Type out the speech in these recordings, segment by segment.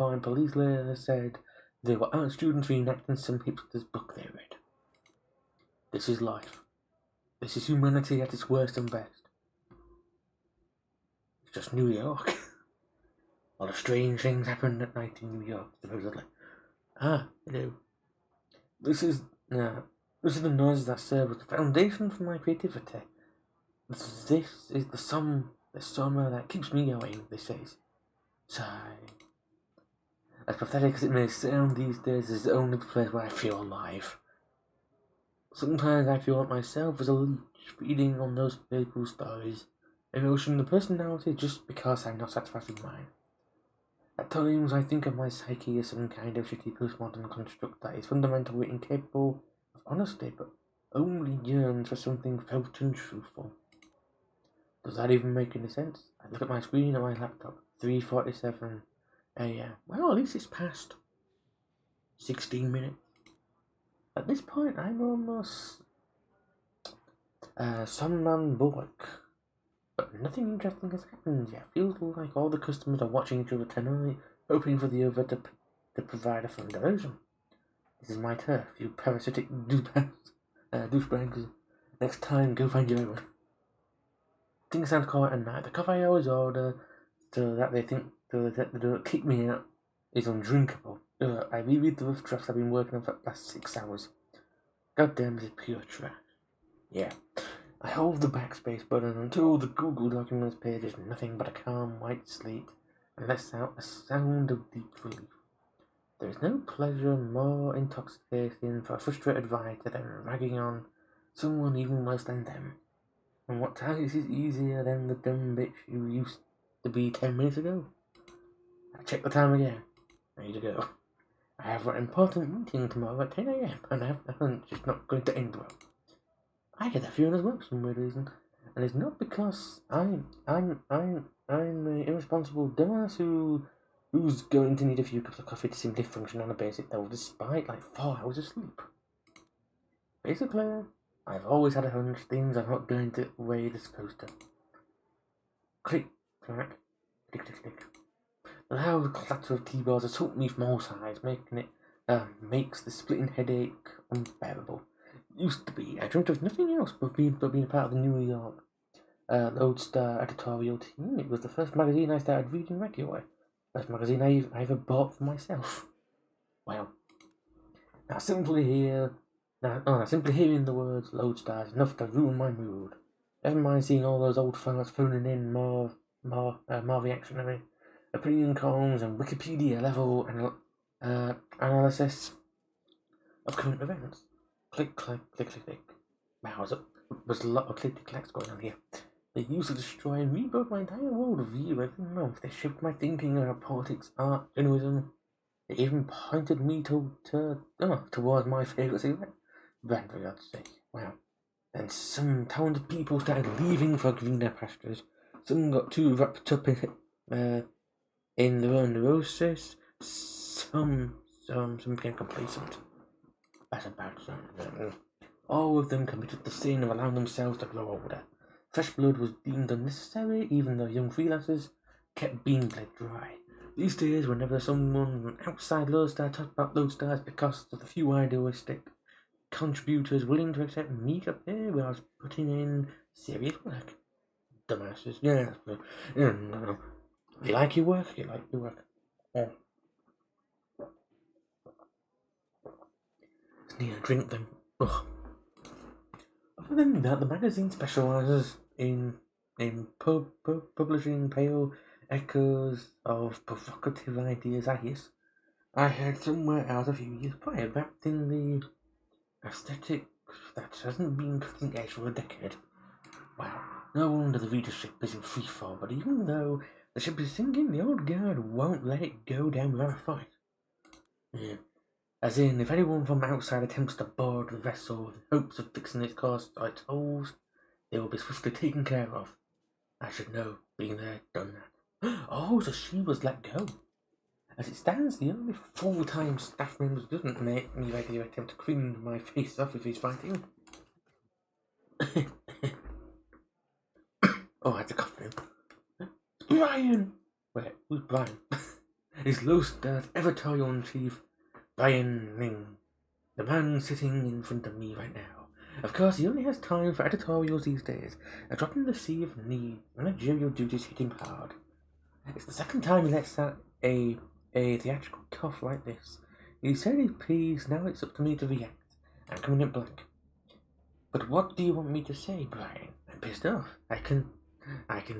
fine police later said they were art students reenacting some hipster's book they read. This is life. This is humanity at its worst and best. It's just New York. A lot of strange things happened at night in New York, supposedly. Hello. This is the noise that serves as the foundation for my creativity. This is the summer that keeps me going, this says. Sigh. As pathetic as it may sound these days, this is the only place where I feel alive. Sometimes I feel like myself as a leech, feeding on those people's stories, emotion and personality just because I'm not satisfied with mine. At times I think of my psyche as some kind of shitty postmodern construct that is fundamentally incapable of honesty, but only yearns for something felt and truthful. Does that even make any sense? I look at my screen on my laptop, 3:47 a.m. Well, at least it's past 16 minutes. At this point, I'm almost somnambulic. But nothing interesting has happened yet. Feels like all the customers are watching each other tonight, hoping for the other to provide a fun diversion. This is my turf, you parasitic douchebags. Next time, go find your own. Things sound quiet at night. The coffee I always order so that they don't kick me out is undrinkable. I reread the rough drafts I've been working on for the past 6 hours. God damn, this is pure trash. Yeah. I hold the backspace button until the Google Documents page is nothing but a calm white slate and lets out a sound of deep relief. There is no pleasure more intoxicating for a frustrated writer than ragging on someone even worse than them. And what task is easier than the dumb bitch you used to be 10 minutes ago? I check the time again. Ready to go. I have an important meeting tomorrow at 10 a.m. and I have a hunch it's not going to end well. I get that feeling as well for some weird reason, and it's not because I'm an irresponsible dumbass who's going to need a few cups of coffee to simply function on a basic level despite like 4 hours of sleep. Basically, I've always had a hunch things are not going the way they're supposed to. Click, clack, click, click, click. The loud clatter of keyboards assault me from all sides, makes the splitting headache unbearable. Used to be. I dreamt of nothing else but being a part of the New York Lodestar editorial team. It was the first magazine I started reading regularly. First magazine I ever bought for myself. Wow. Now simply hearing the words Lodestar is enough to ruin my mood. Never mind seeing all those old fellas phoning in more reactionary opinion columns and Wikipedia level analysis of current events. Click, click, click, click, click. Wow, there's a lot of click-clacks going on here. They used to destroy and rebuild my entire world view every month. They shaped my thinking about politics, art, journalism. They even pointed me towards my favourite cigarette brand, for God's sake. Wow. Then some talented people started leaving for greener pastures. Some got too wrapped up in their own neurosis. Some became complacent. That's a bad sign. All of them committed the sin of allowing themselves to grow older. Fresh blood was deemed unnecessary, even though young freelancers kept being bled dry. These days, whenever someone outside Lodestar talks about Lodestar, it's because of the few idealistic contributors willing to accept meager pay while putting in serious work. Dumbasses. Yeah. No. If you like your work, you like your work. Yeah. Just need to drink them. Ugh. Other than that, the magazine specialises in publishing pale echoes of provocative ideas I heard somewhere else a few years prior, wrapped in the aesthetic that hasn't been cutting edge for a decade. Wow, no wonder the readership is in freefall, but even though the ship is sinking, the old guard won't let it go down without a fight. Yeah. As in, if anyone from outside attempts to board the vessel with hopes of fixing its course or its holes, they will be swiftly taken care of. I should know, being there, done that. Oh, so she was let go. As it stands, the only full-time staff member doesn't make me regularly attempt to clean my face off if he's fighting. Oh, I had to cough him. Brian! Wait, who's Brian? is Lost Earth Editorial-in-Chief Brian Ling, the man sitting in front of me right now. Of course, he only has time for editorials these days. A drop in the sea of need, managerial duties hit him hard. It's the second time he lets out a theatrical cough like this. He said he's pleased, now it's up to me to react. I'm coming in blank. But what do you want me to say, Brian? I'm pissed off. I can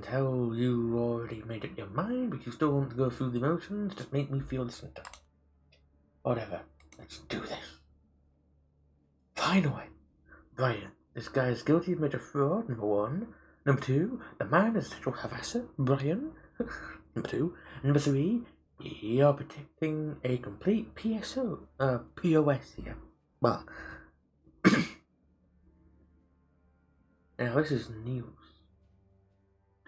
tell you already made up your mind, but you still want to go through the motions. Just make me feel listened to. Whatever. Let's do this. Finally. Brian, this guy is guilty of major fraud, number one. Number two, the man is a sexual harasser, Brian. Number two. Number three, you're protecting a complete POS here. Well, now this is news.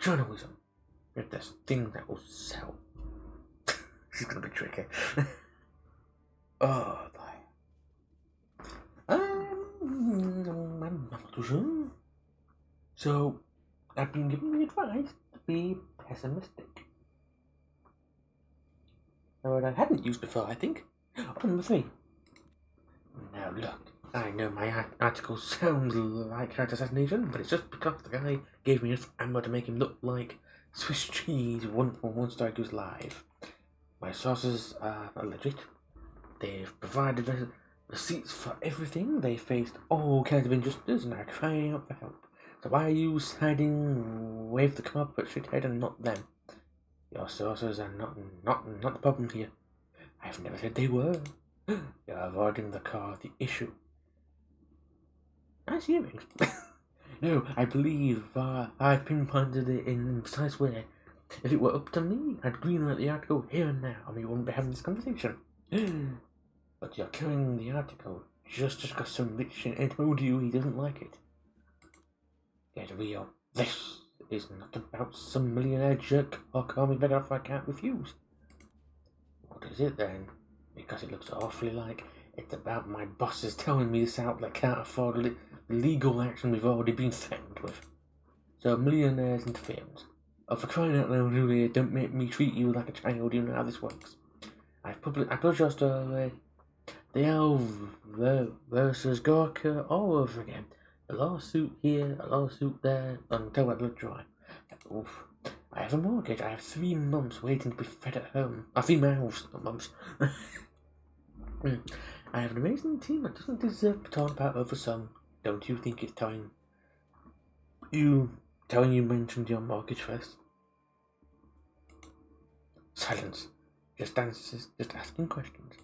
Journalism. If there's thing that will sell. This is gonna be tricky. Oh boy. I'm not too sure. So, I've been given the advice to be pessimistic. A word I hadn't used before, I think. Number three. Now look, I know my article sounds like character assassination, but it's just because the guy gave me enough ammo to make him look like Swiss cheese one story goes live. My sources are legit. They've provided receipts for everything. They faced all kinds of injustice and are crying out for help. So why are you siding with the corporate shithead and not them? Your sources are not the problem here. I've never said they were. You're avoiding the core of the issue. Nice earrings. No, I believe I've pinpointed it in a precise way. If it were up to me, I'd greenlight the article here and now, and we wouldn't be having this conversation. But you're killing the article just because some rich shit told you he doesn't like it. Get real. This is not about some millionaire jerk or call me better if I can't refuse. What is it then? Because it looks awfully like it's about my bosses telling me this outlet can't afford the legal action we've already been threatened with. So millionaires interference. Oh, for crying out loud, Julia, don't make me treat you like a child. You know how this works. I published your story. The Elf versus Gorka all over again. A lawsuit here, a lawsuit there, until I blood dry. Oof. I have a mortgage. I have 3 months waiting to be fed at home. 3 mouths, not months. I have an amazing team that doesn't deserve to talk about over some. Don't you think it's time you mentioned your mortgage first? Silence. Just asking questions.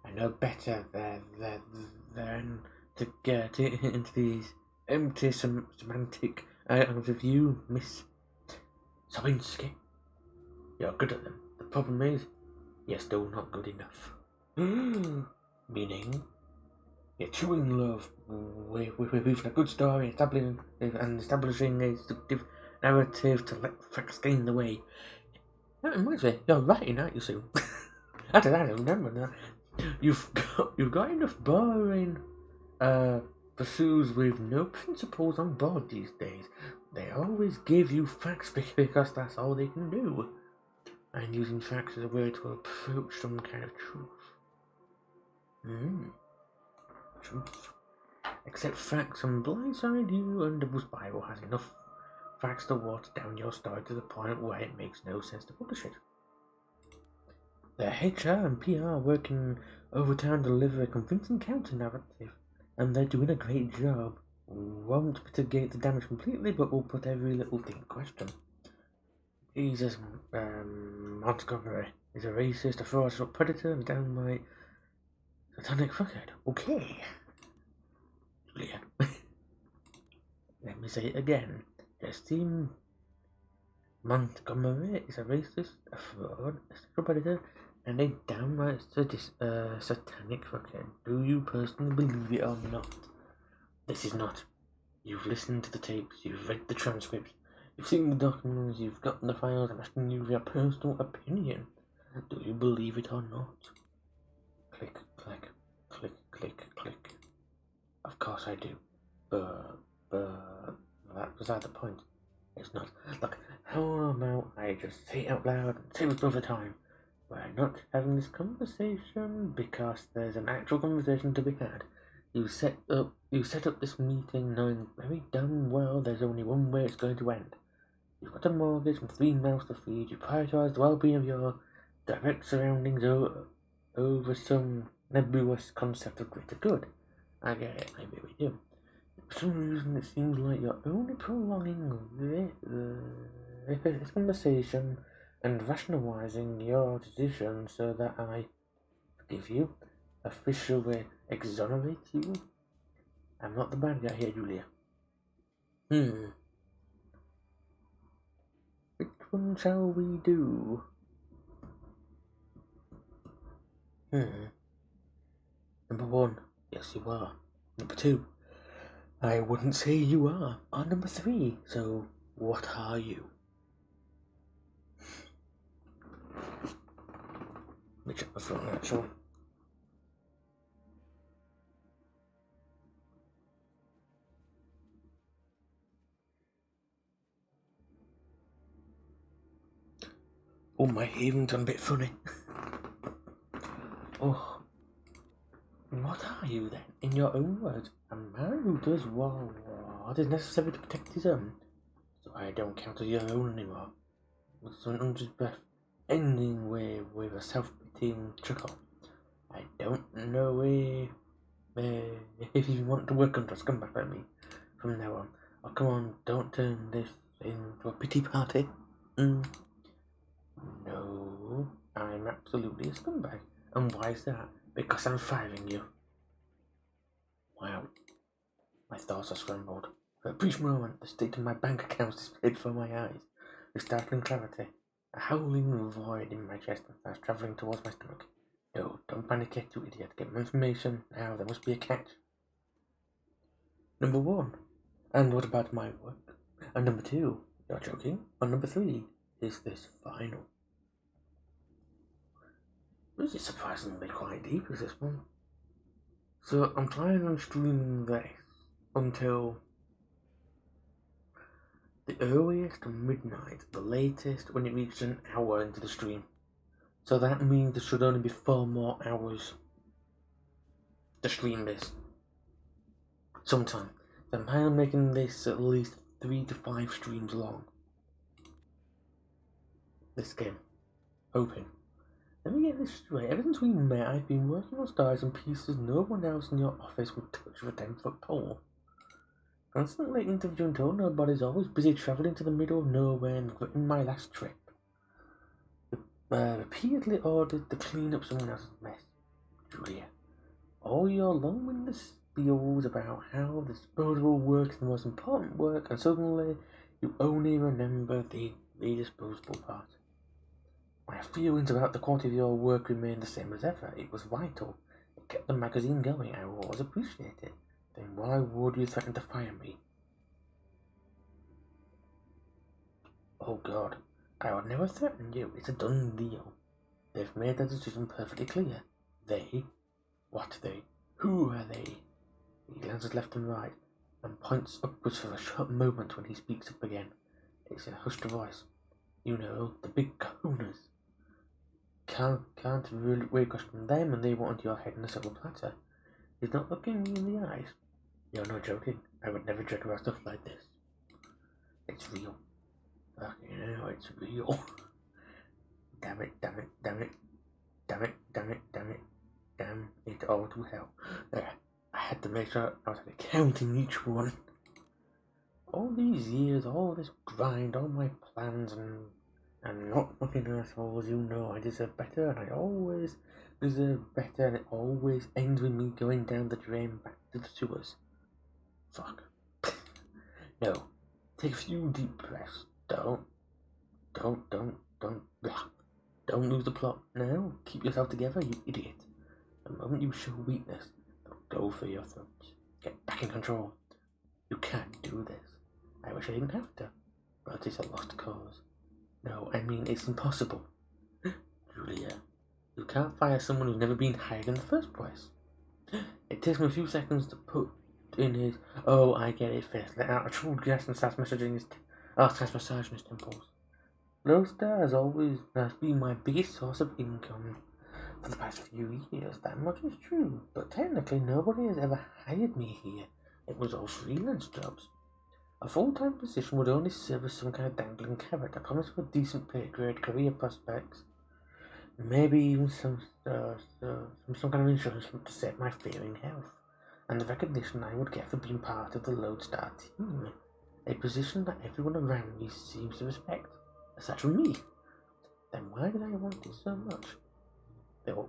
I know better than to get into these empty semantic items of you, Miss Sawinski. You're good at them. The problem is, you're still not good enough. Meaning, you're too in love with a good story, establishing a seductive narrative to let facts get in the way. That reminds me, you're writing, aren't you, Sue? I don't remember that. You've got enough boring pursuits with no principles on board these days. They always give you facts because that's all they can do. And using facts as a way to approach some kind of truth. Truth. Except facts and blindside you, and the Bible has enough facts to water down your story to the point where it makes no sense to publish it. The HR and PR are working overtime to deliver a convincing counter-narrative, and they're doing a great job. Won't mitigate the damage completely, but will put every little thing in question. Jesus, Montgomery is a racist, a fraudulent predator, and downright satanic fuckhead. Okay. Julia. Let me say it again. Esteem Montgomery is a racist, a fraud, a sexual predator, and a downright satanic fuckhead. Do you personally believe it or not? This is not. You've listened to the tapes, you've read the transcripts, you've seen the documents, you've gotten the files. I'm asking you your personal opinion. Do you believe it or not? Click, click, click, click, click. Of course I do. But that was at the point. It's not. Look, how about I just say it out loud and say it all the time? We're not having this conversation because there's an actual conversation to be had. You set up this meeting knowing very damn well there's only one way it's going to end. You've got a mortgage and 3 mouths to feed. You prioritize the well-being of your direct surroundings over some nebulous concept of greater good. I get it, maybe we do. For some reason, it seems like you're only prolonging this conversation and rationalizing your decision so that I forgive you, officially exonerate you. I'm not the bad guy here, Julia. Which one shall we do? Number 1, yes you are. Number 2, I wouldn't say you are. Or number 3, so what are you? Let me check my phone actually. Oh, my hearing's gone a bit funny. Oh, what are you then? In your own words, a man who does what is necessary to protect his own. So I don't count as your own anymore. With someone under his breath, ending with a self-pitying chuckle. I don't know if you want to work under us, come back at me from now on. Oh, come on, don't turn this into a pity party. No, I'm absolutely a scumbag. And why is that? Because I'm firing you. Wow. My thoughts are scrambled. For a brief moment, the state of my bank accounts displayed before my eyes, with startling clarity. A howling void in my chest and fast travelling towards my stomach. No, don't panic yet, you idiot. Get more information. Now, there must be a catch. Number 1. And what about my work? And number 2, you're joking? And number 3, is this final? This is surprisingly quite deep, is this one? So, I'm planning on streaming this until the earliest midnight, the latest when it reaches an hour into the stream. So that means there should only be 4 more hours to stream this. Sometime. So I'm planning on making this at least 3 to 5 streams long. This game. Hoping. Let me get this straight. Ever since we met, I've been working on stars and pieces no one else in your office would touch with a 10-foot pole. Constantly interviewing told nobody's always busy travelling to the middle of nowhere and quitting my last trip. Repeatedly ordered to clean up someone else's mess. Julia, all your long-winded spiels about how the disposable work is the most important work, and suddenly you only remember the disposable part. My feelings about the quality of your work remained the same as ever. It was vital. It kept the magazine going. I always appreciated it. Then why would you threaten to fire me? Oh God, I would never threaten you. It's a done deal. They've made their decision perfectly clear. They? What they? Who are they? He glances left and right, and points upwards for a short moment when he speaks up again. It's in a hushed voice. You know, the big kahunas. Can't really question them, and they want your head in a silver platter. He's not looking me in the eyes. You're not joking. I would never joke about stuff like this. It's real. Fucking hell, it's real. Damn it, damn it, damn it. Damn it, damn it, damn it. Damn it all to hell. There. I had to make sure I was counting each one. All these years, all this grind, all my plans, and not fucking assholes, you know I deserve better, and I always deserve better, and it always ends with me going down the drain back to the sewers. Fuck. No. Take a few deep breaths. Don't lose the plot now. Keep yourself together, you idiot. The moment you show weakness, they'll go for your throat. Get back in control. You can't do this. I wish I didn't have to, but it's a lost cause. No, I mean, it's impossible. Julia, you can't fire someone who's never been hired in the first place. It takes him a few seconds to put in his, oh, I get it, fist, let out a true gas and starts massaging his temples. Lodestar has been my biggest source of income for the past few years. That much is true, but technically nobody has ever hired me here. It was all freelance jobs. A full-time position would only serve as some kind of dangling carrot. I promise for decent pay grade, career prospects, maybe even some kind of insurance to save my failing health, and the recognition I would get for being part of the Lodestar team. A position that everyone around me seems to respect, aside from me. Then why did I want it so much? They were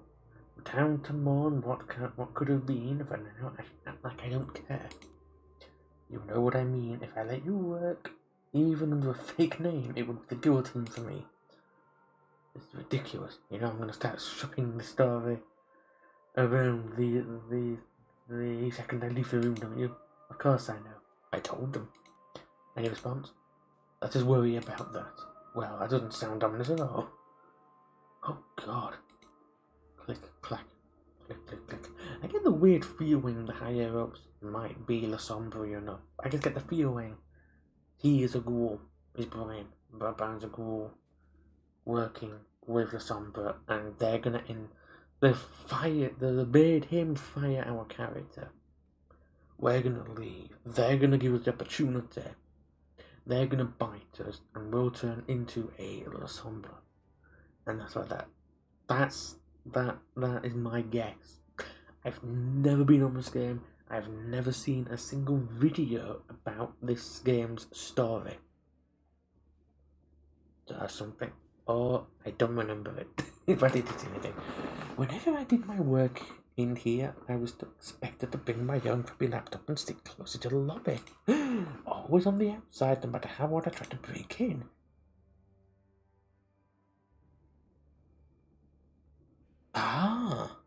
down to mourn what could have been, if I now act like I don't care. You know what I mean. If I let you work, even under a fake name, it would be the guillotine for me. It's ridiculous. You know I'm gonna start shopping the story around the second I leave the room, don't you? Of course I know. I told them. Any response? Let us worry about that. Well, that doesn't sound ominous at all. Oh God. Click, clack, click, click, click. I get the weird feeling the higher ups might be La Sombre, you know. I just get the feeling he is a ghoul. His brain, Brown's a ghoul, working with La Sombre, and they're gonna they made him fire our character. We're gonna leave. They're gonna give us the opportunity. They're gonna bite us, and we'll turn into a La Sombre. And that's like that. That is my guess. I've never been on this game. I've never seen a single video about this game's story. That's something. Or I don't remember it. If I did it anything. Whenever I did my work in here, I was expected to bring my own copy laptop and stick closer to the lobby. Always on the outside, no matter how hard I tried to break in. Ah,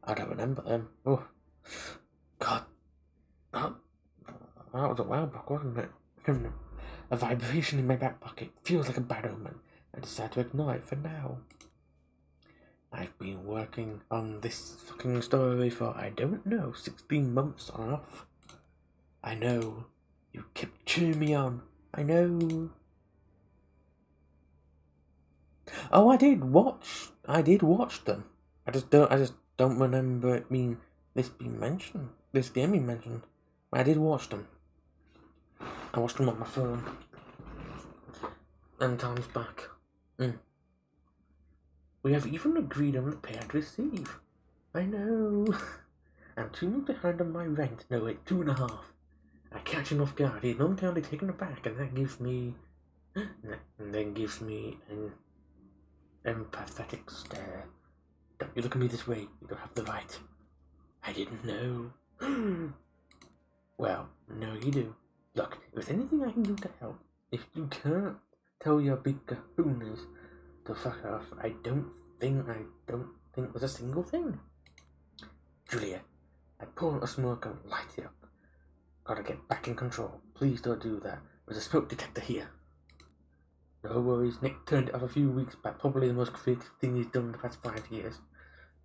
I don't remember them. Oh, God, that was a while back, wasn't it? A vibration in my back pocket feels like a bad omen. I decide to ignore it for now. I've been working on this fucking story for, I don't know, 16 months on and off. I know. You kept cheering me on. I know. Oh, I did watch them. I just don't remember it being this game being mentioned. I did watch them. I watched them on my phone. And times back. We have even agreed on the pay I'd receive. I know. I'm 2 months behind on my rent. No, wait, 2.5. I catch him off guard. He's momentarily taken aback, and that gives me... And then gives me an empathetic stare. Don't you look at me this way. You don't have the right. I didn't know. Well, no you do. Look, if there's anything I can do to help, if you can't tell your big kahunas to fuck off, I don't think there's a single thing. Julia, I pull out a smoke and light it up. Gotta get back in control. Please don't do that. There's a smoke detector here. No worries, Nick turned it off a few weeks back. Probably the most creative thing he's done in the past 5 years.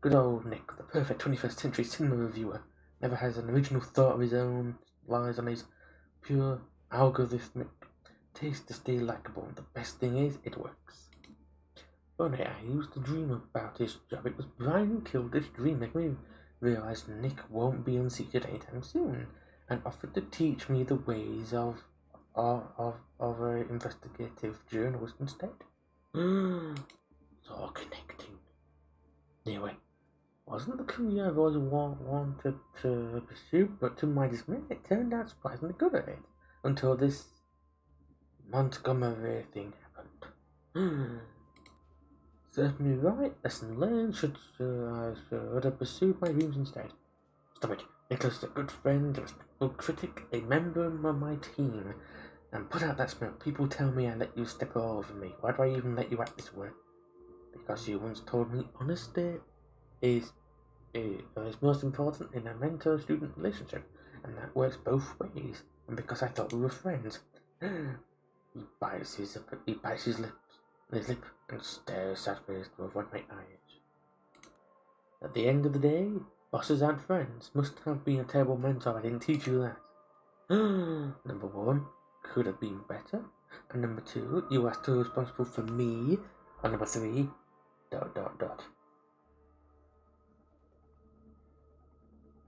Good old Nick, the perfect 21st century cinema reviewer. Never has an original thought of his own. Lies on his pure algorithmic taste to stay likable. The best thing is, it works. Funny, I used to dream about his job. It was Brian who killed this dream, making me realize Nick won't be unseated anytime soon, and offered to teach me the ways of an investigative journalist instead. It's all connecting. Anyway, wasn't the career I've always wanted to pursue, but to my dismay, it turned out surprisingly good at it, until this Montgomery thing happened. Certainly right. Lesson learned. I should have pursued my dreams instead. Stop it. Nicholas is a good friend, a respectable critic, a member of my team. And put out that smoke. People tell me I let you step all over me. Why do I even let you act this way? Because you once told me honesty is most important in a mentor-student relationship, and that works both ways. And because I thought we were friends, he bites his lip and stares sideways to avoid my eyes. At the end of the day, bosses aren't friends. Must have been a terrible mentor. I didn't teach you that. Number 1, could have been better. And number 2, you are still responsible for me. And number 3, ...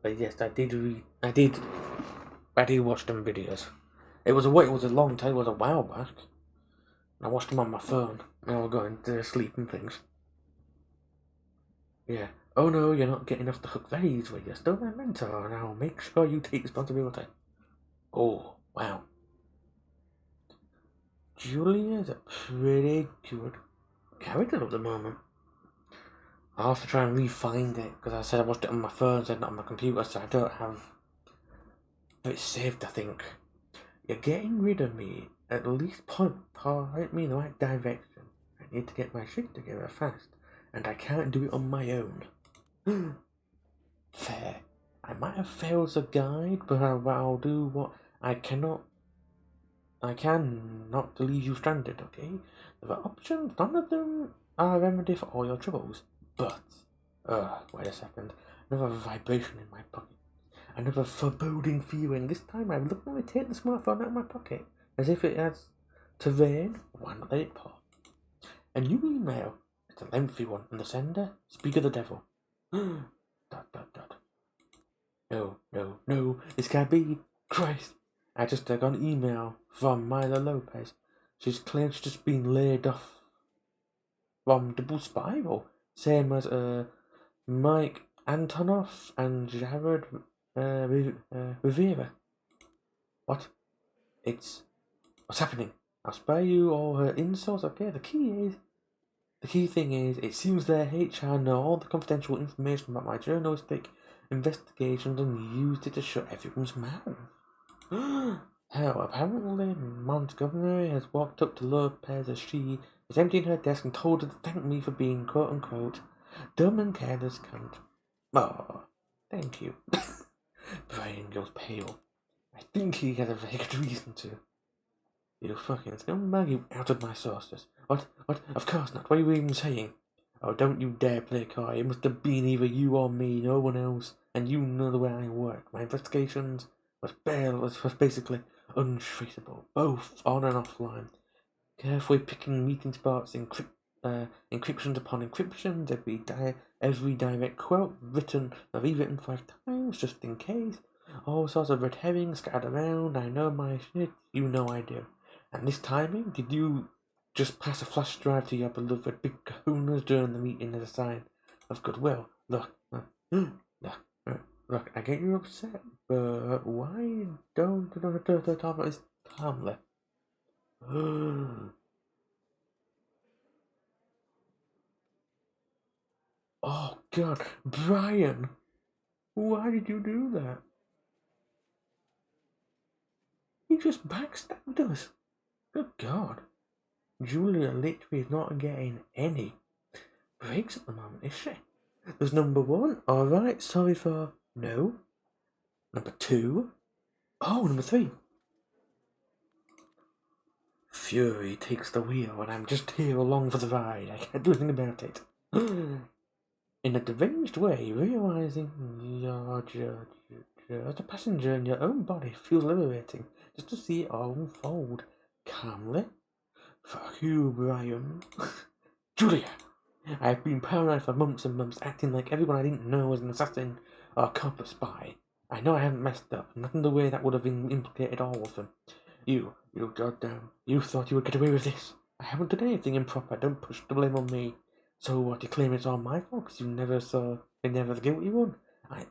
But yes, I did watch them videos. It was a long time, it was a while back. I watched them on my phone. Now we're going to sleep and things. Yeah. Oh no, you're not getting off the hook very easily. You're still my mentor, and I'll make sure you take responsibility. Oh, wow. Julia's a pretty good character at the moment. I'll have to try and re-find it, because I said I watched it on my phone, said not on my computer, so I don't have it saved, I think. You're getting rid of me. At least point me in the right direction. I need to get my shit together fast, and I can't do it on my own. Fair. I might have failed as a guide, but I'll do what I cannot. I can not leave you stranded, okay? There are options, none of them are a remedy for all your troubles. But, wait a second. Another vibration in my pocket. Another foreboding feeling. This time I reluctantly take the smartphone out of my pocket, as if it has terrain. Why not let it pop? A new email. It's a lengthy one, and the sender, speak of the devil. ... No, this can't be. Christ. I just got an email from Mila Lopez. She's claimed she's just been laid off from Double Spiral, same as Mike Antonoff and Jared Rivera. What? What's happening? I'll spare you all her insults. Okay, the key thing is, it seems their HR know all the confidential information about my journalistic investigations and used it to shut everyone's mouth. Hell, apparently Montgomery has walked up to Lopez as she is emptying her desk and told her to thank me for being quote-unquote dumb and careless cunt. Oh, thank you. Brian goes pale. I think he has a very good reason to. You fucking scumbag, you outed my sources. What? Of course not. What are you even saying? Oh, don't you dare play coy. It must have been either you or me, no one else. And you know the way I work. My investigations was basically untraceable, both on and offline. Carefully picking meeting spots, encryptions upon encryptions, every direct quote rewritten 5 times, just in case. All sorts of red herrings scattered around. I know my shit, you know I do. And this timing, did you just pass a flash drive to your beloved big kahunas during the meeting as a sign of goodwill? Look, I get you upset, but why don't you talk about this calmly? Oh God, Brian, why did you do that? You just backstabbed us. Good God. Julia literally is not getting any breaks at the moment, is she? There's number 1, alright, sorry for no. Number 2, oh, number 3. Fury takes the wheel and I'm just here along for the ride. I can't do anything about it. In a deranged way, realizing you're just a passenger in your own body feels liberating, just to see it all unfold calmly. Fuck you, Brian. Julia! I've been paranoid for months and months, acting like everyone I didn't know was an assassin or a cop or spy. I know I haven't messed up, not in the way that would have implicated all of them. You goddamn, you thought you would get away with this. I haven't done anything improper, don't push the blame on me. So what, you claim it's all my fault because they never the guilty one?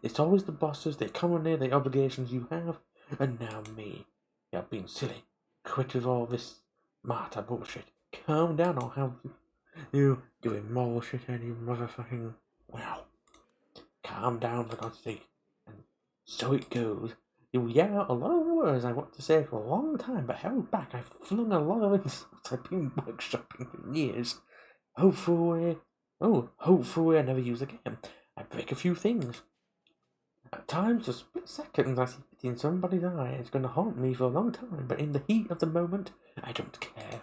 It's always the bosses, they come on there, the obligations you have, and now me. You're being silly. Quit with all this martyr bullshit. Calm down, I'll have you doing more shit and you motherfucking... Wow. Calm down, for God's sake. And so it goes. You yell out a lot of words I want to say for a long time, but held back. I've flung a lot of insults. I've been workshopping for years. Hopefully I never use again. I break a few things. At times, for split seconds, I see pity in somebody's eye. It's going to haunt me for a long time, but in the heat of the moment, I don't care.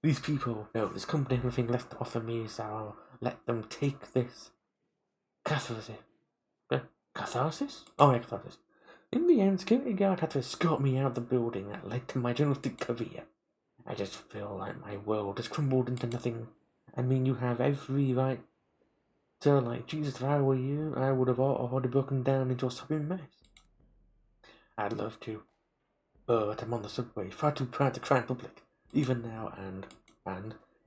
These people, no, this company have nothing left to offer me, so I'll let them take this catharsis. Catharsis? Oh, yeah, catharsis. In the end, security guard had to escort me out of the building that led to my journalistic career. I just feel like my world has crumbled into nothing. I mean, you have every right to, like, Jesus, if I were you, I would have already broken down into a sobbing mess. I'd love to, but I'm on the subway, far too proud to cry in public, even now, and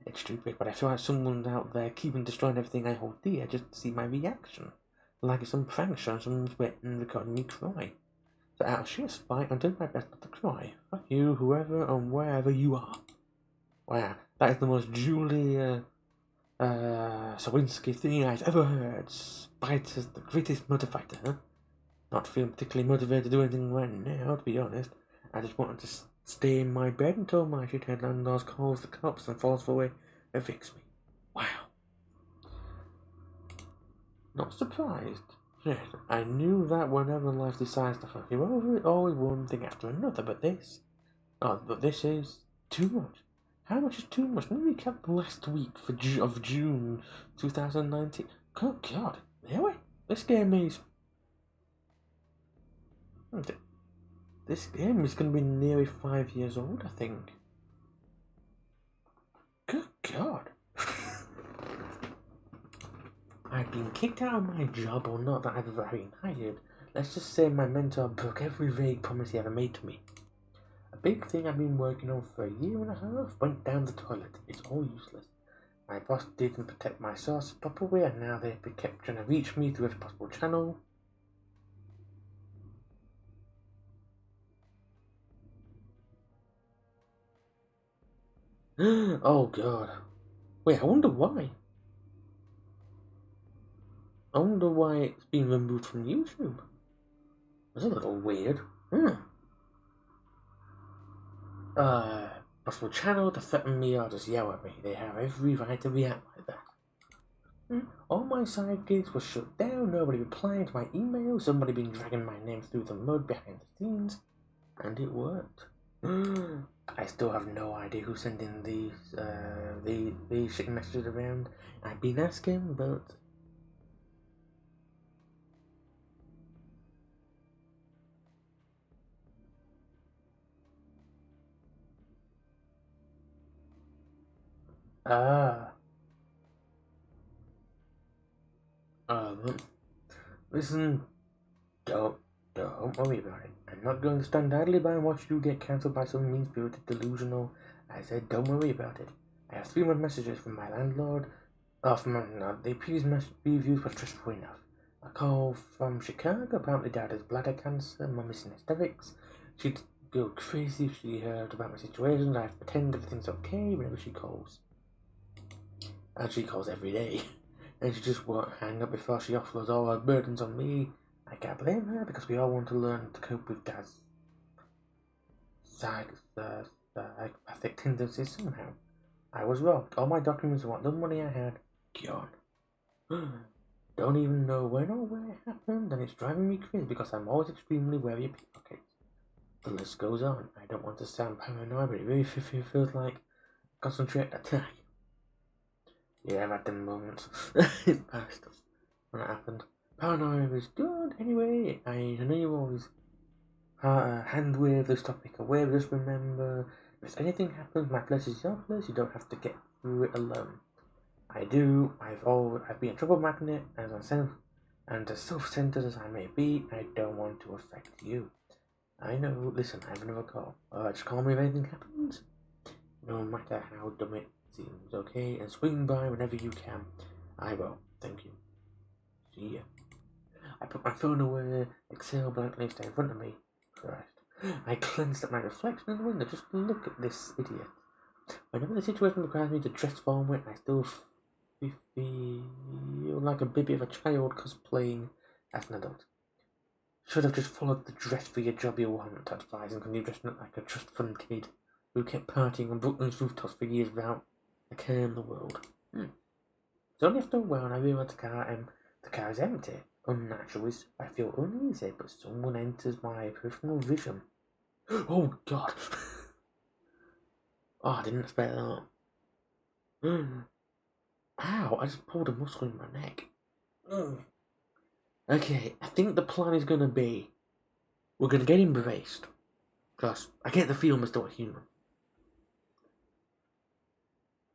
it's stupid, but I feel like someone's out there keeping destroying everything I hold dear just to see my reaction. Like it's some prank show, someone's written recording me cry. So out of sheer spite, I'm doing my best not to cry. Fuck you, whoever and wherever you are. Wow, that is the most Julia Sawinski thing I've ever heard. Spite is the greatest motivator, huh? Not feeling particularly motivated to do anything right now, to be honest. I just wanted to stay in my bed until my shithead landlord calls the cops and falls away and fix me. Wow. Not surprised. Shit, I knew that whenever life decides to fuck you over, it's always one thing after another, but this is too much. How much is too much? Let me recap the last week of June 2019. Good God, really? This game is going to be nearly 5 years old, I think. Good God. I've been kicked out of my job, or not that I've ever been hired. Let's just say my mentor broke every vague promise he ever made to me. A big thing I've been working on for a year and a half went down the toilet. It's all useless. My boss didn't protect my sources properly, and now they've kept trying to reach me through every possible channel. Oh God. Wait, I wonder why. I wonder why it's been removed from YouTube. That's a little weird. Possible channel to threaten me or just yell at me. They have every right to react like that. All my side gigs were shut down, nobody replying to my emails, somebody been dragging my name through the mud behind the scenes, and it worked. I still have no idea who's sending these shitty messages around. I've been asking, but listen, don't worry about it. I'm not going to stand idly by and watch you get cancelled by some mean-spirited delusional. I said don't worry about it. I have 3 more messages from my landlord. The previous reviews were stressful enough. A call from Chicago apparently died of bladder cancer, mum is in hysterics. She'd go crazy if she heard about my situation. I pretend everything's okay whenever she calls. And she calls every day. And she just won't hang up before she offloads all her burdens on me. I can't blame her because we all want to learn to cope with Dad's psychopathic tendencies somehow. I was robbed. All my documents and what little money I had, gone. Don't even know when or where it happened, and it's driving me crazy because I'm always extremely wary of pickpockets. The list goes on. I don't want to sound paranoid, but it really feels like a concentrated attack. Yeah, I've had them moments. It's past when it happened. Paranoia is good anyway. I know you always hand wave this topic away, but just remember, if anything happens, my place is your place. You don't have to get through it alone. I've been a trouble magnet, and as self-centered as I may be, I don't want to affect you. I know. Listen, I have another call. Just call me if anything happens. No matter how dumb it seems, okay? And swing by whenever you can. I will. Thank you. See ya. I put my phone away, exhale blankly, stay in front of me. Christ. I glanced at my reflection in the window. Just look at this idiot. Whenever the situation requires me to dress formally, I still feel like a baby of a child cosplaying as an adult. Should have just followed the dress for your job you want advice, and can you just look like a trust fund kid who kept partying on Brooklyn's rooftops for years without a care in the world. It's only after a while I realised the car is empty. Unnaturally, I feel uneasy, but someone enters my personal vision. Oh God! Oh, I didn't expect that. Ow, I just pulled a muscle in my neck. Okay, I think the plan is gonna be, we're gonna get embraced. Because I get the feeling we're still human.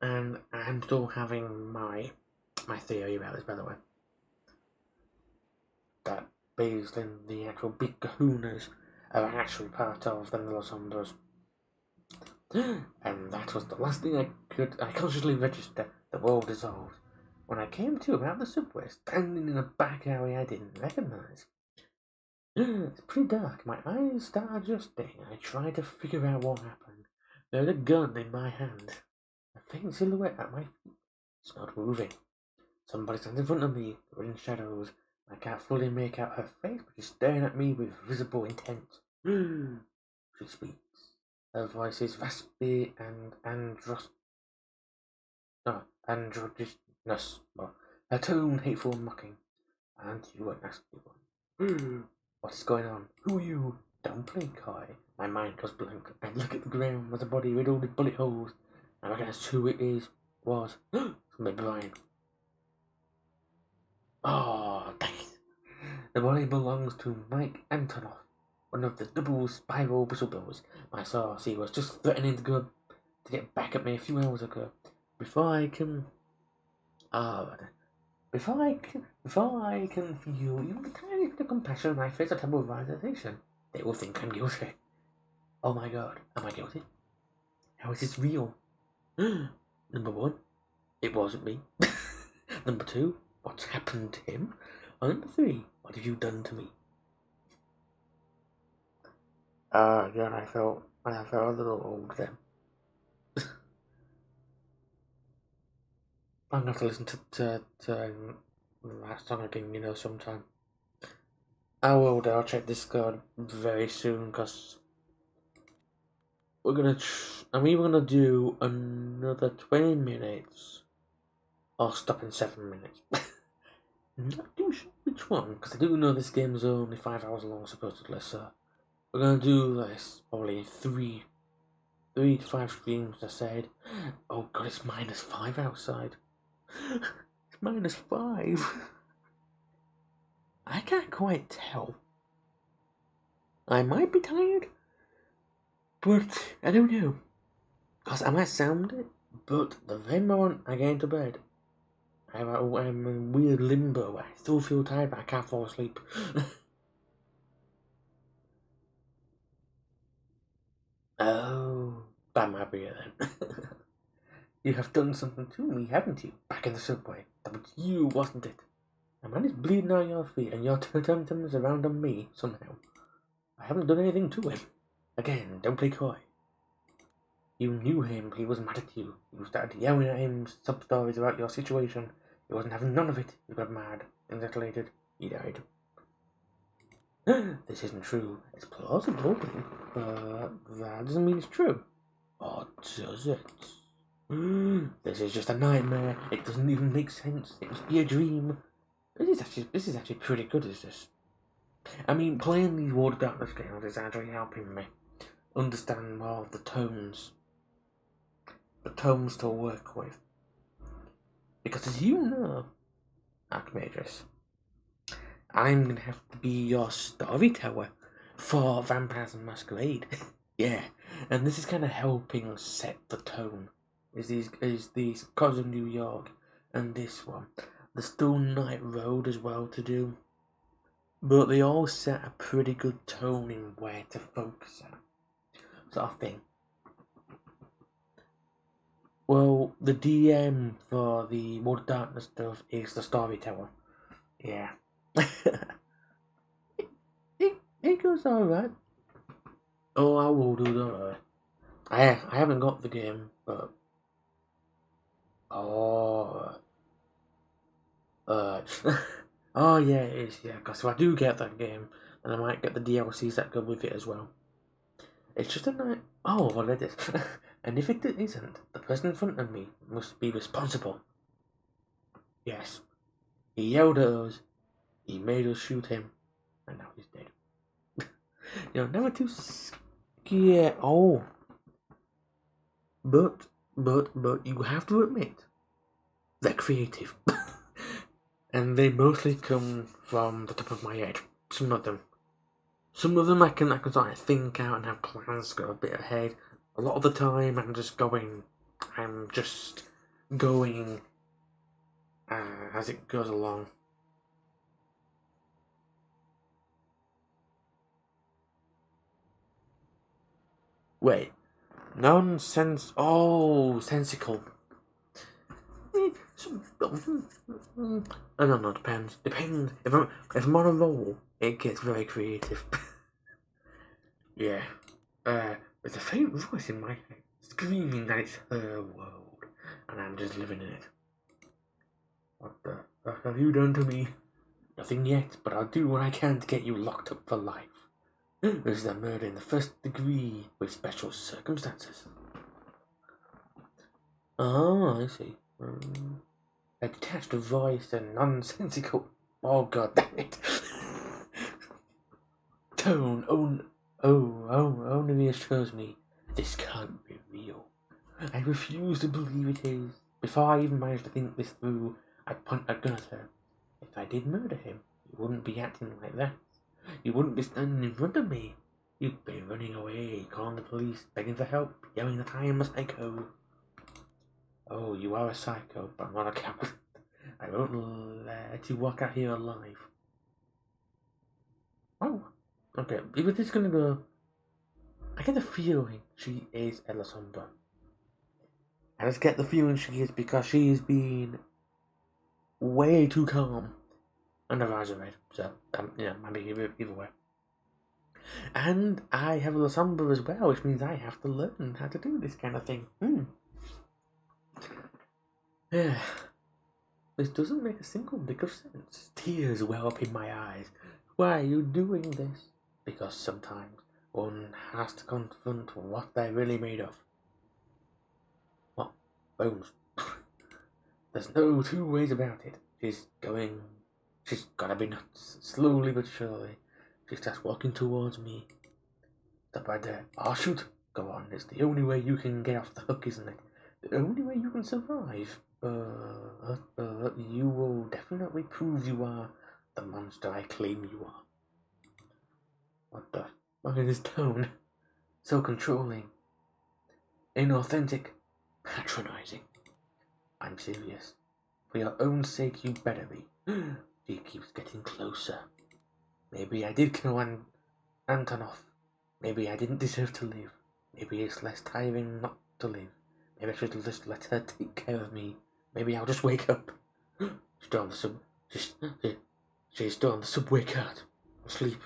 And I'm still having my theory about this, by the way. That Baislin, the actual big kahunas, are actually part of the Melisandres. And that was the last thing I consciously register. The world dissolved. When I came to about the subway, standing in a back alley I didn't recognize. It's pretty dark. My eyes start adjusting. I try to figure out what happened. There's a gun in my hand. A faint silhouette at my feet. It's not moving. Somebody stands in front of me. We're in shadows. I can't fully make out her face, but she's staring at me with visible intent. She speaks. Her voice is raspy and androgynous. Well, her tone hateful and mocking. And you a nasty one. What is going on? Who are you? Don't play coy. My mind goes blank. I look at the ground. There's a body riddled with bullet holes. I recognize who it was. My Brian. Oh, dang it. The body belongs to Mike Antonoff, one of the double spiral whistleblowers. My source, he was just threatening to get back at me a few hours ago. Before I can feel even the tiniest bit of compassion, I face a terrible realization. They will think I'm guilty. Oh my god, am I guilty? How is this real? Number one, it wasn't me. Number two, what's happened to him? And number three, what have you done to me? Yeah, I felt a little old then. I'm gonna have to listen to that song again, sometime. I will. I'll check Discord very soon because I'm either gonna do another 20 minutes or stop in 7 minutes. I'm not too sure which one because I do know this game is only 5 hours long supposedly, so we're gonna do this probably 3 to 5 streams. I said, oh god, it's -5 outside. It's -5. I can't quite tell. I might be tired, but I don't know. Because I might sound it, but the very moment I get into bed, I'm in weird limbo. I still feel tired, but I can't fall asleep. Oh, that might be it then. You have done something to me, haven't you? Back in the subway. That was you, wasn't it? A man is bleeding on your feet, and your tantrums around on me somehow. I haven't done anything to him. Again, don't play coy. You knew him, he was mad at you. You started yelling at him sub-stories about your situation. He wasn't having none of it. You got mad. Things escalated. He died. This isn't true. It's plausible, but that doesn't mean it's true. Or does it? This is just a nightmare. It doesn't even make sense. It must be a dream. This is actually pretty good, is this? I mean, playing these World of Darkness games is actually helping me understand more of the tones to work with. Because as you know, Archmagus, I'm going to have to be your storyteller for Vampires and Masquerade. Yeah, and this is kind of helping set the tone. Is these Cause of New York and this one. There's still Night Road as well to do. But they all set a pretty good tone in where to focus at. Sort of thing. Well, the DM for the World of Darkness stuff is the storyteller. Yeah. it goes alright. Oh, I will do that. I haven't got the game, but... Oh... oh yeah, it is, yeah. Because if I do get that game, then I might get the DLCs that go with it as well. It's just a night... Oh, well it is. And if it isn't, the person in front of me must be responsible. Yes. He yelled at us, he made us shoot him, and now he's dead. Never too scared. Oh. But you have to admit, they're creative. And they mostly come from the top of my head. Some of them I can sort of think out and have plans to go a bit ahead. A lot of the time I'm just going I'm just going as it goes along. Wait, nonsense. Oh, sensical. I don't know. Depends. Depends. If I'm on a roll, it gets very creative. Yeah. There's a faint voice in my head screaming that it's her world, and I'm just living in it. What the fuck have you done to me? Nothing yet, but I'll do what I can to get you locked up for life. This is a murder in the first degree with special circumstances. Oh, I see. A detached voice and nonsensical. Oh god damn it. Tone only reassures me this can't be real. I refuse to believe it is. Before I even managed to think this through, I'd point a gun at her. If I did murder him, you wouldn't be acting like that. You wouldn't be standing in front of me. You'd be running away, calling the police, begging for help, yelling that I am a psycho. Oh, you are a psycho, but I'm not a coward. I won't let you walk out here alive. Oh, okay. If we're just gonna go, I get the feeling she is Ella Sombra. I just get the feeling she is because she's been way too calm. And her eyes are red, so might be either way. And I have La Sombra as well, which means I have to learn how to do this kind of thing. Yeah. This doesn't make a single lick of sense. Tears well up in my eyes. Why are you doing this? Because sometimes one has to confront what they're really made of. What? Bones. There's no two ways about it. She's gotta be nuts. Slowly but surely. She starts walking towards me. Stop right there. Oh shoot! Go on, it's the only way you can get off the hook, isn't it? The only way you can survive. You will definitely prove you are the monster I claim you are. What the fuck is this tone? So controlling. Inauthentic. Patronizing. I'm serious. For your own sake, you better be. She keeps getting closer. Maybe I did kill Antonov. Maybe I didn't deserve to live. Maybe it's less tiring not to live. Maybe I should just let her take care of me. Maybe I'll just wake up. She's still on the she's still on the subway card. Asleep.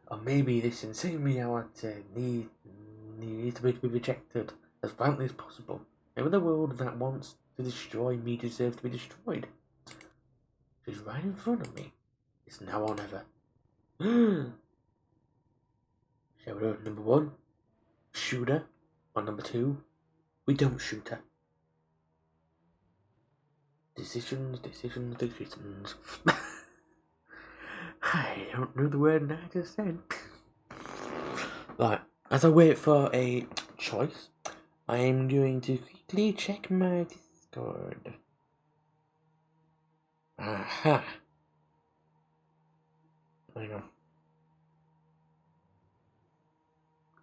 Or maybe this insane reality needs to be rejected as violently as possible. Maybe the world that wants to destroy me deserves to be destroyed. She's right in front of me. It's now or never. Shall we do number 1? Shoot her. Or number 2? We don't shoot her. Decisions. I don't know the word I just said. Right, as I wait for a choice, I am going to quickly check my Discord. Aha. Hang on.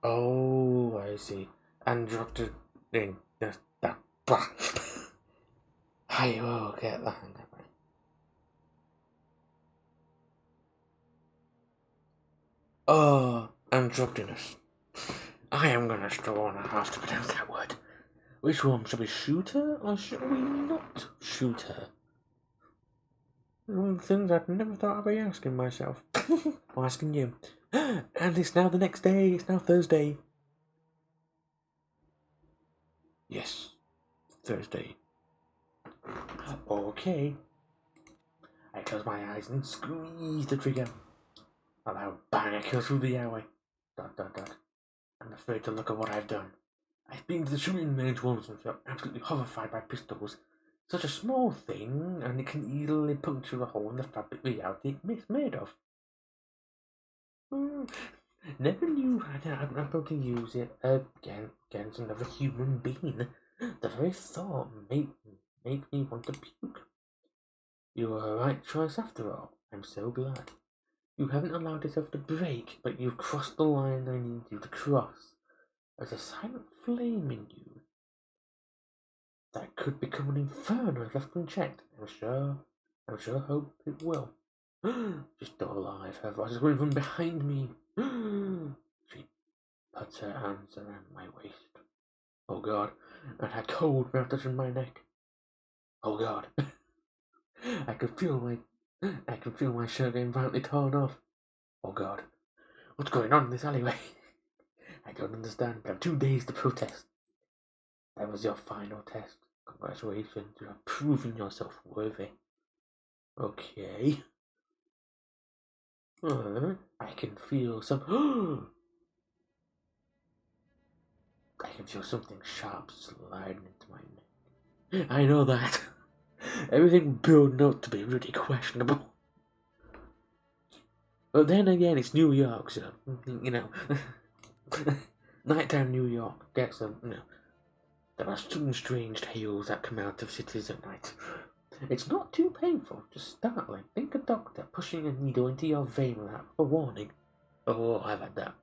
Oh, I see. And dropped it in. That. I will get the hang of it. Oh, androgynous. I am gonna struggle and I have to pronounce that word. Which one? Should we shoot her or should we not shoot her? One of the things I'd never thought I'd be asking myself. Or asking you. And it's now the next day. It's now Thursday. Yes. Thursday. Okay. I close my eyes and squeeze the trigger. A loud bang echoes through the airway. ... I'm afraid to look at what I've done. I've been to the shooting range once and felt absolutely horrified by pistols. Such a small thing, and it can easily puncture a hole in the fabric reality it's made of. Never knew I'd able to use it against another human being. The very thought make me want to puke. You were a right choice after all. I'm so glad. You haven't allowed yourself to break, but you've crossed the line I need you to cross. There's a silent flame in you. That could become an inferno if left unchecked. I'm sure hope it will. She's still alive. Her voice is going from behind me. She puts her hands around my waist. Oh God, and her cold mouth touching my neck. Oh God, I can feel my shirt getting violently torn off. Oh God, what's going on in this alleyway? I don't understand, but I'm too dazed to protest. That was your final test. Congratulations, you have proven yourself worthy. Okay. I can feel I can feel something sharp sliding into my neck. I know that. Everything building up to be really questionable. But then again, it's New York, so, you know. Nighttime New York gets there are some strange tales that come out of cities at night. It's not too painful, just startling. Think a doctor pushing a needle into your vein without a warning. Oh, I've had that.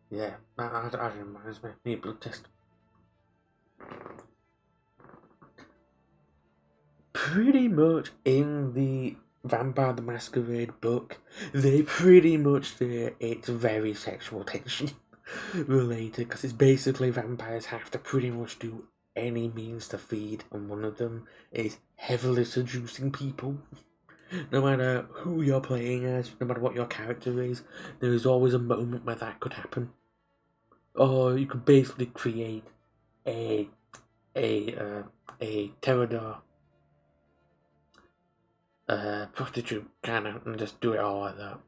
Yeah, that reminds me. Need a blood test. Pretty much in the Vampire the Masquerade book, they pretty much say it's very sexual tension related, because it's basically vampires have to pretty much do any means to feed, and one of them is heavily seducing people. No matter who you're playing as, no matter what your character is, there is always a moment where that could happen. Or you could basically create a Pterodor prostitute kind of, and just do it all like that.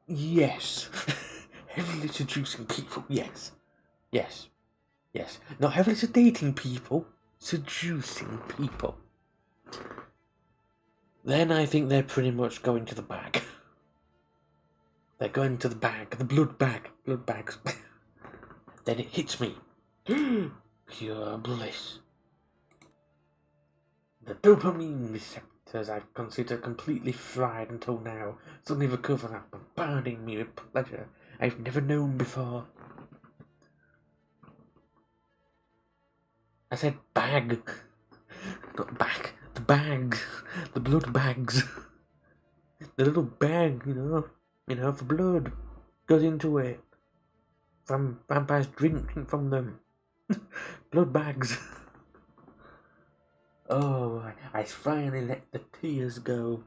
Yes. Heavily seducing people, yes. Not heavily sedating people, seducing people. Then I think they're pretty much going to the bag. They're going to the bag, the blood bags. Then it hits me. Pure bliss. The dopamine receptors I've considered completely fried until now suddenly recover and bombarding me with pleasure I've never known before. I said bag, not back. The bags, the blood bags, the little bag, for blood goes into it. From vampires drinking from them, blood bags. Oh, I finally let the tears go.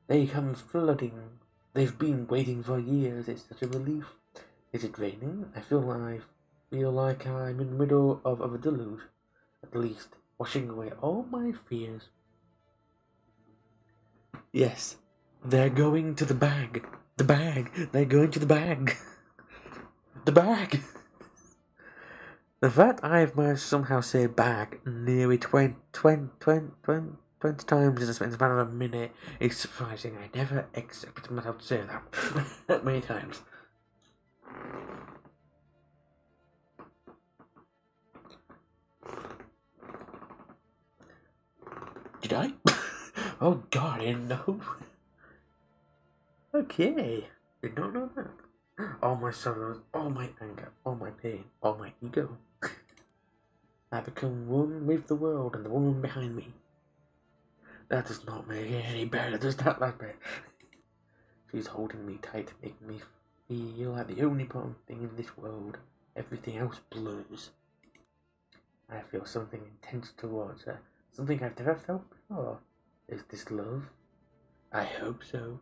They come flooding. They've been waiting for years. It's such a relief. Is it raining? I feel like I'm in the middle of a deluge. At least, washing away all my fears. Yes, they're going to the bag. The bag. They're going to the bag. The bag. The fact I've managed to somehow say bag nearly 20 times in the span of a minute is surprising. I never expected myself to say that that many times. Did I? Oh God, I didn't know. Okay, did not know that. All my sorrows, all my anger, all my pain, all my ego. I become one with the world and the woman behind me. That does not make it any better, does that, Ladbert? She's holding me tight, making me feel like the only important thing in this world. Everything else blurs. I feel something intense towards her, something I've never felt before. Is this love? I hope so.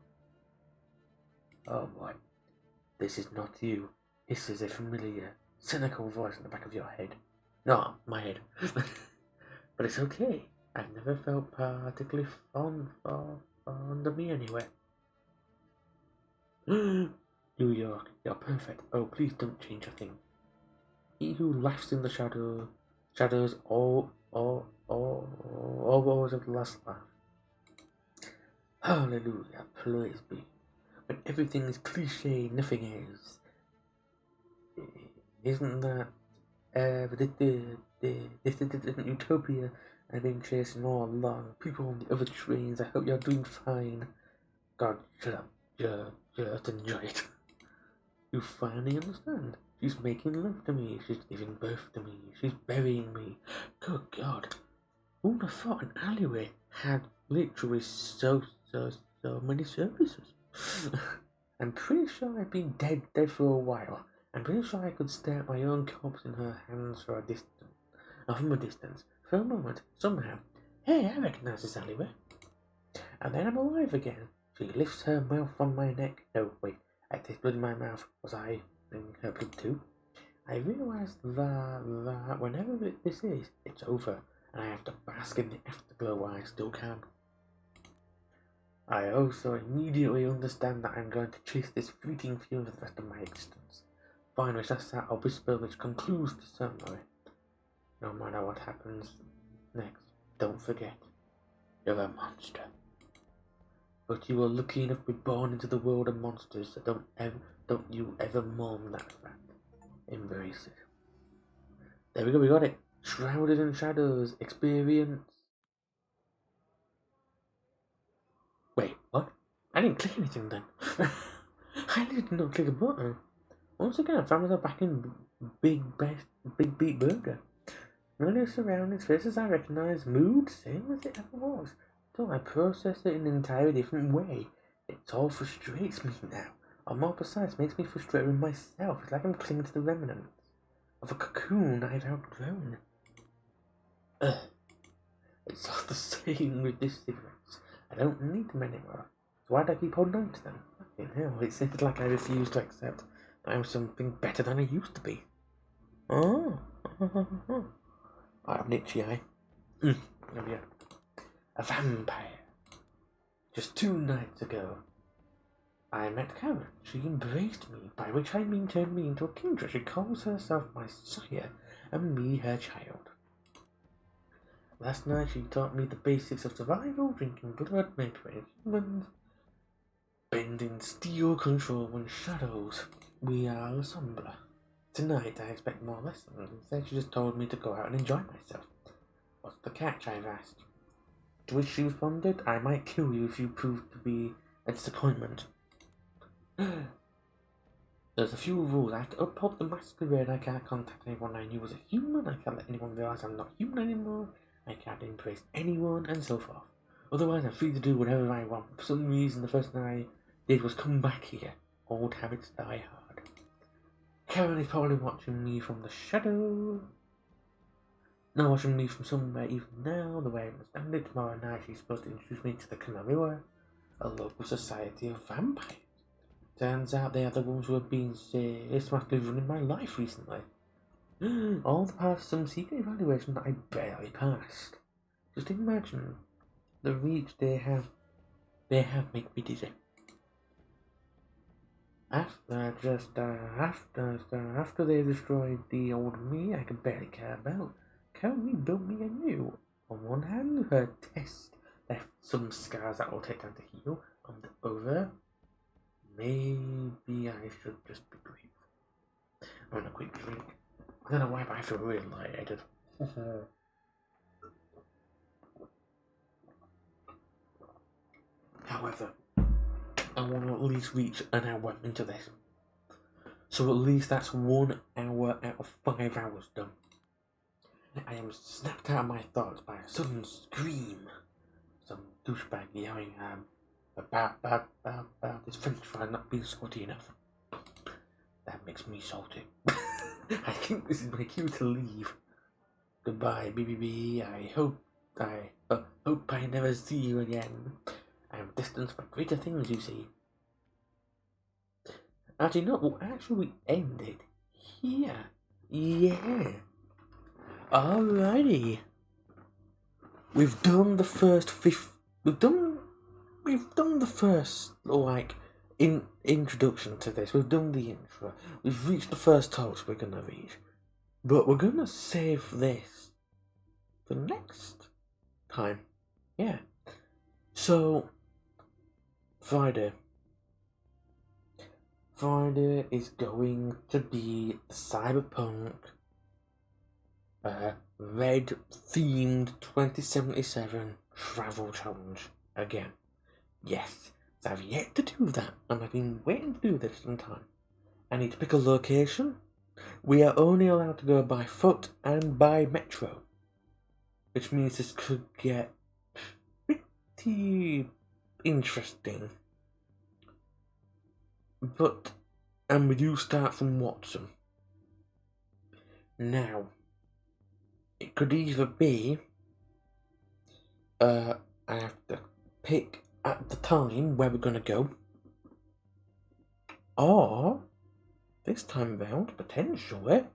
Oh boy. This is not you. This is a familiar, cynical voice in the back of your head. No, my head. But it's okay. I've never felt particularly fond of me anyway. New York, you're perfect. Oh, please don't change a thing. He who laughs in the shadows all words of the last laugh. Hallelujah, praise be. When everything is cliche, nothing is. Isn't that the utopia I've been chasing all along? People on the other trains, I hope you're doing fine. God, shut up. Just enjoy it. You finally understand. She's making love to me. She's giving birth to me. She's burying me. Good God. Who would have thought an alleyway had literally so many services? I'm pretty sure I've been dead for a while. I'm pretty sure I could stare at my own corpse in her hands from a distance. For a moment, somehow. Hey, I recognize this alleyway. And then I'm alive again. She lifts her mouth from my neck. No, wait, I taste blood in my mouth. Was I in her blood too? I realize that whenever this is, it's over, and I have to bask in the afterglow while I still can. I also immediately understand that I'm going to chase this fleeting feeling for the rest of my existence. Finally, just that a whisper which concludes the ceremony. No matter what happens next, don't forget, you're a monster. But you are lucky enough to be born into the world of monsters, so don't you ever mourn that fact. Embrace it. There we go, we got it. Shrouded in Shadows, experience. Wait, what? I didn't click anything then. I did not click a button. Once again, I found myself back in Big Beat Burger. Familiar surroundings, faces I recognize, mood, same as it ever was. So I process it in an entirely different way. It all frustrates me now. Or more precise, makes me frustrated with myself. It's like I'm clinging to the remnants of a cocoon I've outgrown. It's all the same with these cigarettes. I don't need them anymore. So why do I keep holding on to them? It seems like I refuse to accept that I'm something better than I used to be. Oh. I have an itchy eye. There we go. A vampire. Just 2 nights ago, I met Karen. She embraced me, by which I mean turned me into a kindred. She calls herself my sire, and me her child. Last night she taught me the basics of survival, drinking blood, manipulating humans, bending steel control when shadows. We are Sombra. Tonight I expect more lessons. Instead she just told me to go out and enjoy myself. What's the catch, I've asked. To which she responded, I might kill you if you prove to be a disappointment. There's a few rules. I have to uphold the masquerade. I can't contact anyone I knew was a human. I can't let anyone realize I'm not human anymore. I can't embrace anyone, and so forth. Otherwise, I'm free to do whatever I want. For some reason, the first thing I did was come back here. Old habits die hard. Karen is probably watching me from the shadow. No, watching me from somewhere even now. The way I understand it, tomorrow night she's supposed to introduce me to the Camarilla, a local society of vampires. Turns out they are the ones who have been systematically running my life recently. All to pass some secret evaluation that I barely passed. Just imagine the reach they have make me dizzy. After they destroyed the old me I could barely care about, Karen rebuilt me anew. On one hand, her test left some scars that will take time to heal. On the other, maybe I should just be brave. I'm gonna quick drink. I don't know why, but I feel really lightheaded. However, I want to at least reach an hour into this. So at least that's 1 hour out of 5 hours done. I am snapped out of my thoughts by a sudden scream. Some douchebag yelling about this french fry not being salty enough. That makes me salty. I think this is my cue to leave. Goodbye, BBB. I hope I never see you again. I am destined for greater things, you see. Actually, no, we'll actually end it here. Yeah. Alrighty. We've done the first We've done the first, like, introduction to this. We've done the intro. We've reached the first talks we're gonna reach. But we're gonna save this for next time. Yeah. So, Friday is going to be the Cyberpunk Red themed 2077 travel challenge again. Yes, so I've yet to do that, and I've been waiting to do this some time. I need to pick a location. We are only allowed to go by foot and by metro, which means this could get pretty interesting. And we do start from Watson. Now, it could either be I have to pick at the time where we're gonna go, or this time round, potentially,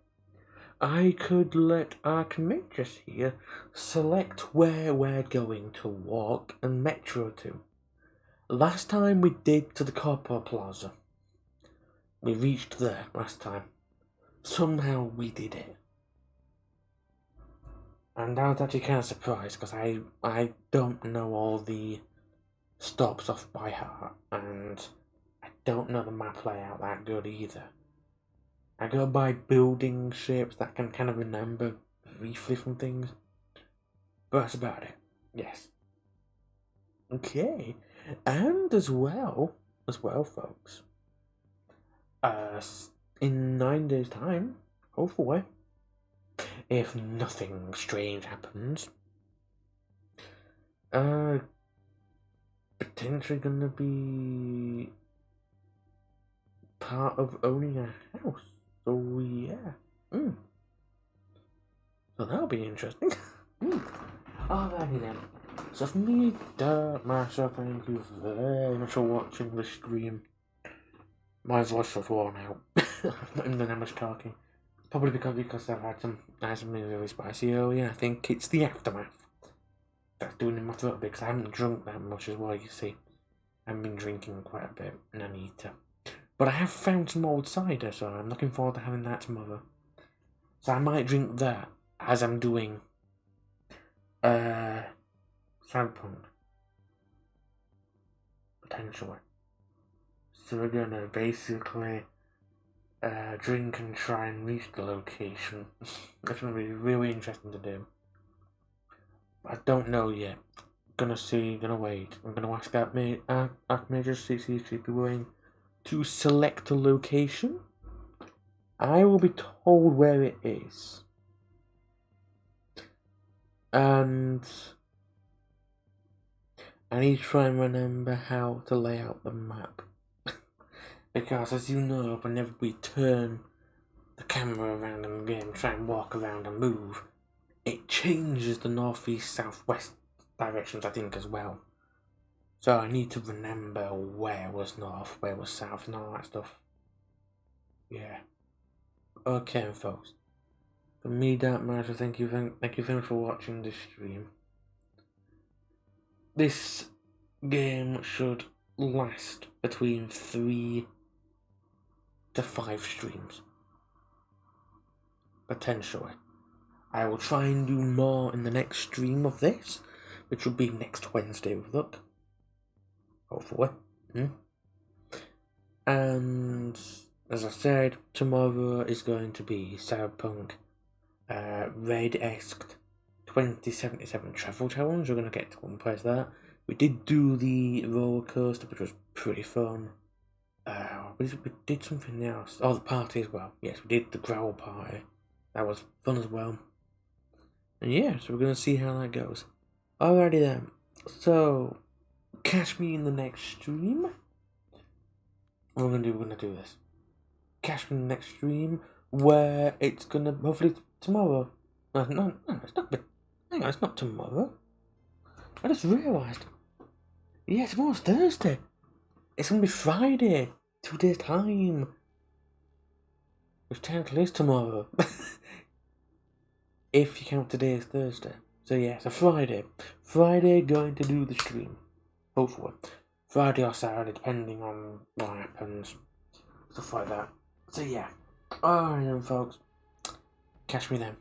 I could let our commuters here select where we're going to walk and metro to. Last time we did to the Corporate Plaza. We reached there last time. Somehow we did it. And I was actually kind of surprised because I don't know all the stops off by heart, and I don't know the map layout that good either. I go by building shapes that I can kind of remember briefly from things, but that's about it. Yes. Okay, and as well, folks. In 9 days' time, hopefully, if nothing strange happens, potentially gonna be part of owning a house. So yeah. So that'll be interesting. Alrighty then. So for me, Marsha, thank you very much for watching the stream. My voice was worn out. I've not even done that much talking. Probably because I've had some really spicy earlier. I think it's the aftermath that's doing in my throat a bit, because I haven't drunk that much as well, you see. I've been drinking quite a bit, and I need to. But I have found some old cider, so I'm looking forward to having that tomorrow. So I might drink that as I'm doing Cyberpunk. Potentially. So we're gonna basically drink and try and reach the location. That's gonna be really interesting to do. I don't know yet. Gonna wait. I'm gonna ask Archmage see if she'd be willing to select a location. I will be told where it is. And I need to try and remember how to lay out the map. Because as you know, whenever we turn the camera around in the game, try and walk around and move, it changes the northeast, southwest directions, I think, as well. So I need to remember where was north, where was south, and all that stuff. Yeah. Okay, folks. For me, Dark Master, thank you very much for watching this stream. This game should last between 3 to 5 streams. Potentially. I will try and do more in the next stream of this, which will be next Wednesday with luck. Hopefully. And as I said, tomorrow is going to be Cyberpunk Red-esque 2077 Travel Challenge. We're going to get to one place there. We did do the roller coaster, which was pretty fun. We did something else. Oh, the party as well. Yes, we did the growl party. That was fun as well. And yeah, so we're going to see how that goes. Alrighty then. So, catch me in the next stream. What we're going to do this. Catch me in the next stream, where it's going to, hopefully tomorrow. No, it's not, but hang on, it's not tomorrow. I just realised. Yeah, tomorrow's Thursday. It's going to be Friday. 2 days' time. Which technically is tomorrow. If you count today as Thursday. So yeah, it's a Friday. Friday going to do the stream. Hopefully. Friday or Saturday, depending on what happens. Stuff like that. So yeah. Alright then, folks. Catch me then.